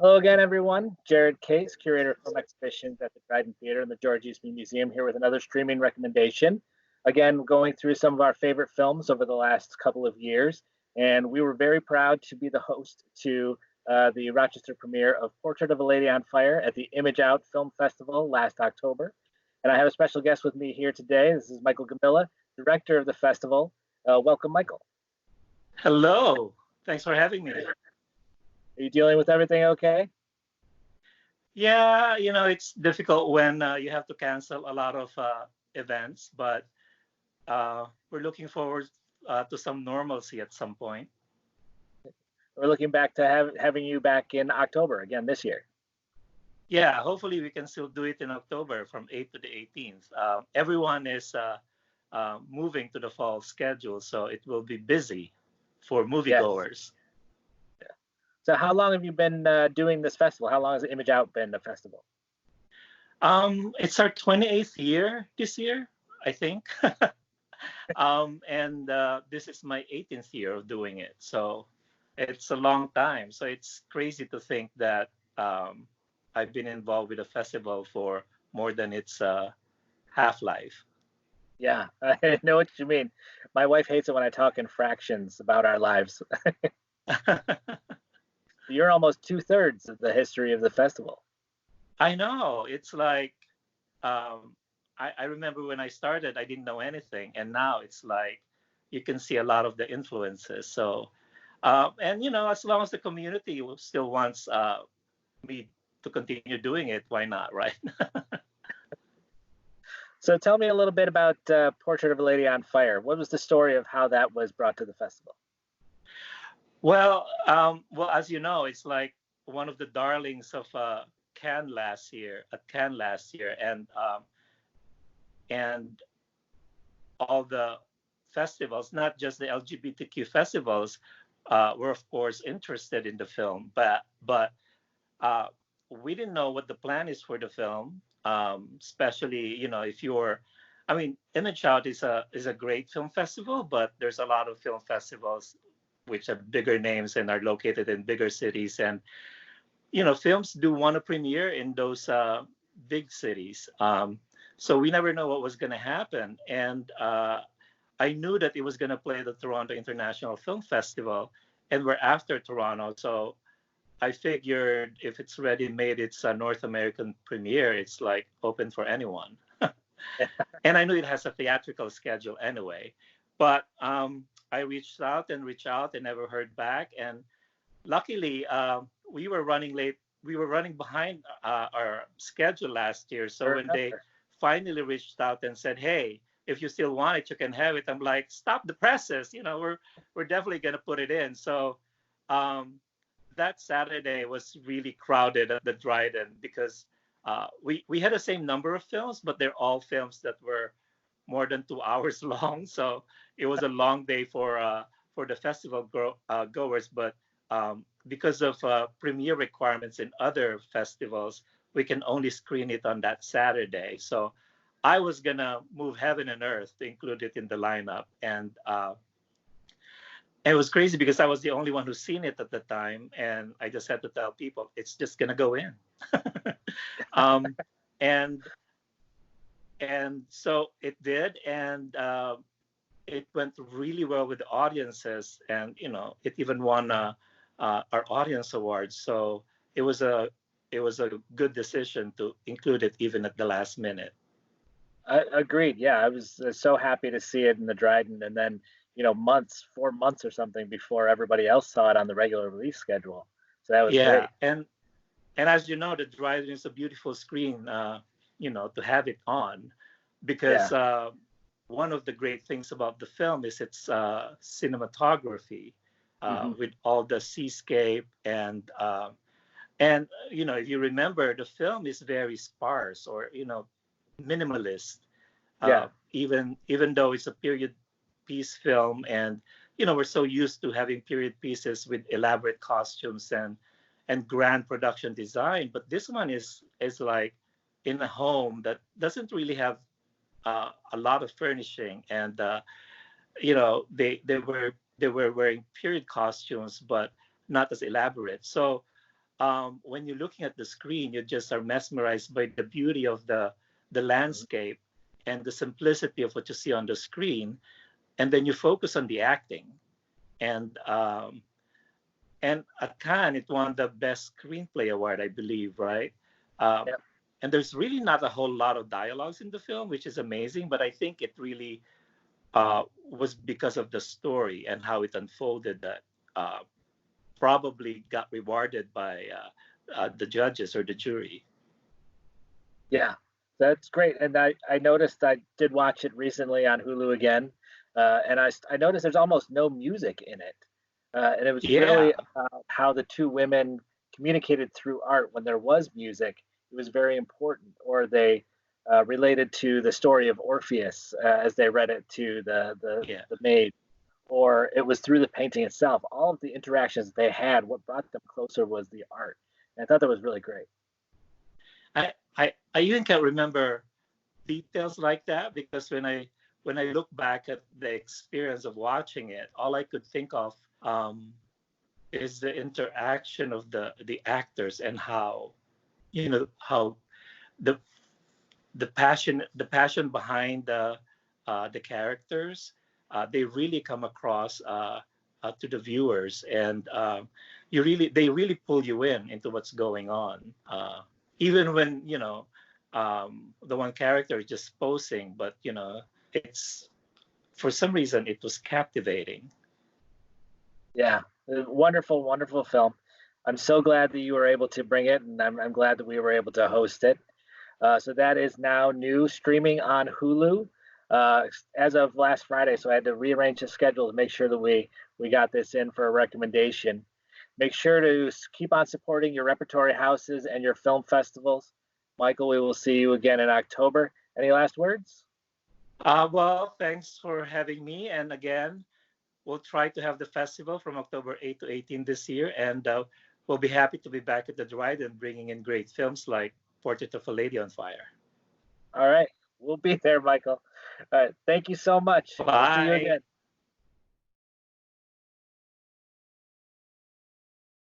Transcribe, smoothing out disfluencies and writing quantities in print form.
Hello again, everyone. Jared Case, curator of film exhibitions at the Dryden Theater and the George Eastman Museum, here with another streaming recommendation. Again, going through some of our favorite films over the last couple of years, and we were very proud to be the host to the Rochester premiere of Portrait of a Lady on Fire at the ImageOut Film Festival last October. And I have a special guest with me here today. This is Michael Gamilla, director of the festival. Welcome, Michael. Hello. Thanks for having me. Are you dealing with everything okay? Yeah, it's difficult when you have to cancel a lot of events, but we're looking forward to some normalcy at some point. We're looking back to having you back in October again this year. Yeah, hopefully we can still do it in October from 8th to the 18th. Everyone is moving to the fall schedule, so it will be busy for moviegoers. Yeah. So how long have you been doing this festival? How long has ImageOut been the festival? It's our 28th year this year, I think. And this is my 18th year of doing it. So it's a long time. So it's crazy to think that I've been involved with a festival for more than its half-life. Yeah, I know what you mean. My wife hates it when I talk in fractions about our lives. You're almost 2/3 of the history of the festival. I know. It's like, I remember when I started, I didn't know anything. And now it's like you can see a lot of the influences. So, and, as long as the community still wants me to continue doing it, why not, right? So tell me a little bit about Portrait of a Lady on Fire. What was the story of how that was brought to the festival? Well, as you know, it's like one of the darlings of Cannes last year, and all the festivals, not just the LGBTQ festivals, were of course interested in the film, but we didn't know what the plan is for the film, especially if you're. I mean, ImageOut is a great film festival, but there's a lot of film festivals which have bigger names and are located in bigger cities, and films do want to premiere in those big cities. So we never know what was going to happen, and I knew that it was going to play the Toronto International Film Festival, and we're after Toronto, so I figured if it's already made its North American premiere, it's like open for anyone. And I knew it has a theatrical schedule anyway, but I reached out and never heard back. And luckily, we were running late. We were running behind our schedule last year. So when they finally reached out and said, "Hey, if you still want it, you can have it," I'm like, "Stop the presses! We're definitely gonna put it in." So that Saturday was really crowded at the Dryden because we had the same number of films, but they're all films that were more than 2 hours long. So it was a long day for the festival goers. But because of premiere requirements in other festivals, we can only screen it on that Saturday. So I was gonna move heaven and earth to include it in the lineup, and it was crazy because I was the only one who's seen it at the time, and I just had to tell people it's just gonna go in. And so it did, and it went really well with the audiences, and it even won our audience awards. So it was a good decision to include it even at the last minute. Agreed. Yeah, I was so happy to see it in the Dryden, and then 4 months or something before everybody else saw it on the regular release schedule. So that was great. And as you know, the Dryden is a beautiful screen, to have it on, because one of the great things about the film is its cinematography, with all the seascape and if you remember, the film is very sparse or minimalist. Even though it's a period piece film, and we're so used to having period pieces with elaborate costumes and grand production design, but this one is like in a home that doesn't really have a lot of furnishing, and they were wearing period costumes, but not as elaborate. So when you're looking at the screen, you just are mesmerized by the beauty of the landscape and the simplicity of what you see on the screen, and then you focus on the acting. And at Cannes, it won the Best Screenplay Award, I believe, right? Um, Yeah. and there's really not a whole lot of dialogues in the film, which is amazing. But I think it really was because of the story and how it unfolded that probably got rewarded by the judges or the jury. Yeah, that's great. And I noticed I did watch it recently on Hulu again, and I noticed there's almost no music in it, and it was Yeah, really about how the two women communicated through art. When there was music, it was very important, or they related to the story of Orpheus as they read it to yeah. the maid, or it was through the painting itself. All of the interactions they had, what brought them closer was the art. And I thought that was really great. I even can't remember details like that because when I look back at the experience of watching it, all I could think of is the interaction of the actors and how how the the passion behind the characters, they really come across to the viewers, and they really pull you in into what's going on, even when the one character is just posing, but it's for some reason it was captivating. Yeah, wonderful, wonderful film. I'm so glad that you were able to bring it, and I'm glad that we were able to host it. So that is now new, streaming on Hulu as of last Friday. So I had to rearrange the schedule to make sure that we got this in for a recommendation. Make sure to keep on supporting your repertory houses and your film festivals. Michael, we will see you again in October. Any last words? Well, thanks for having me, and again, we'll try to have the festival from October 8 to 18 this year, and we'll be happy to be back at the Dryden bringing in great films like Portrait of a Lady on Fire. All right, we'll be there, Michael. All right, thank you so much. We'll see you Bye. again.